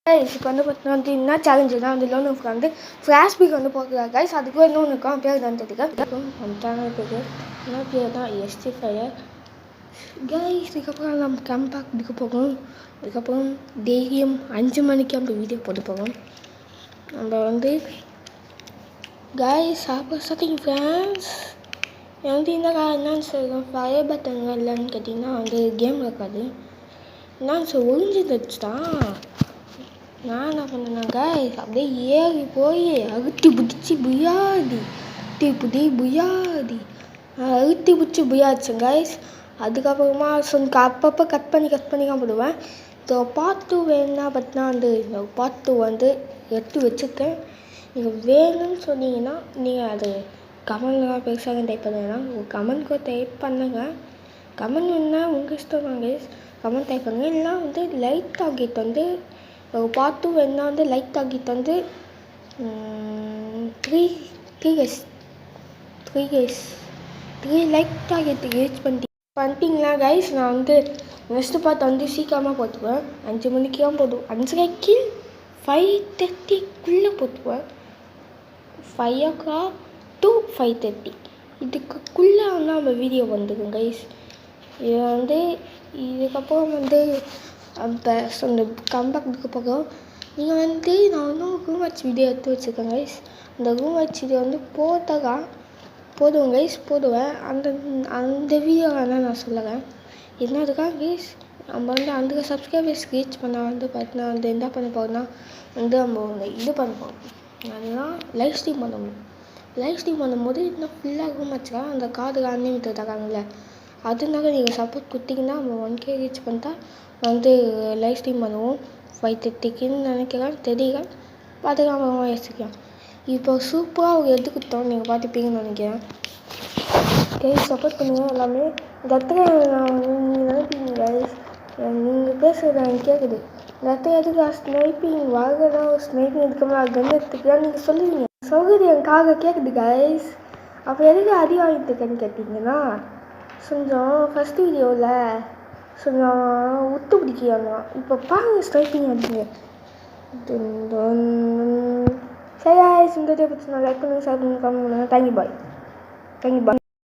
இப்போ வந்து பார்த்தீங்கன்னா என்ன சேலஞ்சுனா வந்து லோன் வந்து ஃப்ளாஷ்பேக் வந்து போக்குறாங்க கைஸ். அதுக்கு இன்னொன்று இருக்கும் பேர் தான் தெரியும் அந்த பேர் என்ன பேர் தான் எஸ்டிஃபையர் கைஸ். இதுக்கப்புறம் நம்ம கேம்பேக் இதுக்கு போகும். அதுக்கப்புறம் டெய்லியும் 5 மணிக்கு அந்த வீடியோ போட்டு போகும். நம்ம வந்து கைஸ் ஸ்டார்டிங் ஃப்ரெண்ட்ஸ் வந்து இந்த என்னன்னு சொல்லுவோம் ஃபயர் பட்டன் இல்லைன்னு கேட்டிங்கன்னா வந்து கேம் இருக்காது. நான் ஒழிஞ்சிருச்சுதான். நான் என்ன பண்ணேன்னா கைஸ் அப்படியே ஏறி போய் அழுத்தி பிடிச்சி புயாதி அழுத்தி பிடிச்சி புயாச்சுங்க கைஸ். அதுக்கப்புறமா அப்பப்போ கட் பண்ணி தான் போடுவேன். ஸோ பார்ட் 2 வேணும்னா பார்த்தீங்கன்னா வந்து பார்ட் 2 வந்து எடுத்து வச்சுருக்கேன். நீங்கள் வேணும்னு சொன்னீங்கன்னா நீங்கள் அது கமெண்ட்லாம் பெருசாக டைப் பண்ணுங்கன்னா கமெண்ட்க்கு டைப் பண்ணுங்க. கமெண்ட் வேணுன்னா உங்கள் இஷ்டம் தான் கைஸ். கமெண்ட் டைப் பண்ணுங்கள். இல்லைனா வந்து லைக் டார்கெட் வந்து பார்ட் 2 வேணுன்னா வந்து லைக் டார்கெட் வந்து 3 லைக் டார்கெட் ரீச் பண்ணிட்டீங்களா கைஸ். நான் வந்து நெக்ஸ்ட்டு பார்த்து வந்து சீக்கிரமாக போட்டுக்குவேன். 5 மணிக்கு தான் போடுவேன். 5:30 5:30 போட்டுக்குவேன். 5 o'clock to 5:30 இதுக்குள்ளே வந்து நம்ம வீடியோ வந்துடும் கைஸ். இது வந்து இதுக்கப்புறம் வந்து அந்த கம்பேக்கு போகும். நீங்கள் வந்து நான் வந்து ரூம் வாட்ச் வீடியோ எடுத்து வச்சுருக்கேன் கைஸ். அந்த ரூம் வாட்ச் வீடியோ வந்து போடுவேன் கைஸ். அந்த வீடியோ வேணால் நான் சொல்லுறேன். என்னதுக்காக கைஸ் நம்ம வந்து அந்த சப்ஸ்கிரைபர்ஸ் ரீச் பண்ணால் வந்து பார்த்தீங்கன்னா வந்து என்ன பண்ண போகிறோம்னா வந்து நம்ம இது பண்ண போகிறோம். அதுதான் லைவ் ஸ்ட்ரீம் பண்ணணும். லைவ் ஸ்ட்ரீம் பண்ணும்போது இன்னும் ஃபுல்லாக ரூம் வச்சுக்கா அந்த கார்டு அன்லிமிட்டட் தராங்கல்ல, அதனால நீங்கள் சப்போர்ட் கொடுத்தீங்கன்னா நம்ம 1K ரீச் பண்ணிட்டா வந்து லைவ் ஸ்ட்ரீம் பண்ணுவோம். 5:30க்குன்னு நினைக்கிறேன், தெரியல. பார்த்துக்காம யோசிக்கலாம். இப்போ சூப்பராக ஒரு எடுத்து கொடுத்தோம், நீங்கள் பார்த்துப்பீங்கன்னு நினைக்கிறேன். கைஸ் சப்போர்ட் பண்ணுங்கள் எல்லாமே. இந்த இடத்துல நீங்கள் நினைப்பீங்க கைஸ், நீங்கள் பேசுகிறது எனக்கு கேட்குது. இந்த இடத்துல எதுக்கு ஸ்னைப்பிங் வாங்கனா ஸ்னைப்பிங் எடுக்கணும் அது கன் எடுத்துக்கலாம் நீங்கள் சொல்லுவீங்க. சொல்கிறது எனக்காக கேட்குது கைஸ். அப்போ எதுக்கு அடி வாங்கிட்டு இருக்கேன்னு கேட்டிங்கன்னா கொஞ்சம் ஃபஸ்ட்டு வீடியோவில் கொஞ்சம் விட்டு பிடிக்கிறாங்க. இப்போ பாருங்கள் ஸ்னைப்பிங் அடிங்க. சரி கைஸ், இந்த வீடியோ பற்றி நான் லைக் பண்ணுங்கள், ஷேர் பண்ணுங்கள், கமெண்ட் பண்ணுங்கள். Thank you bye.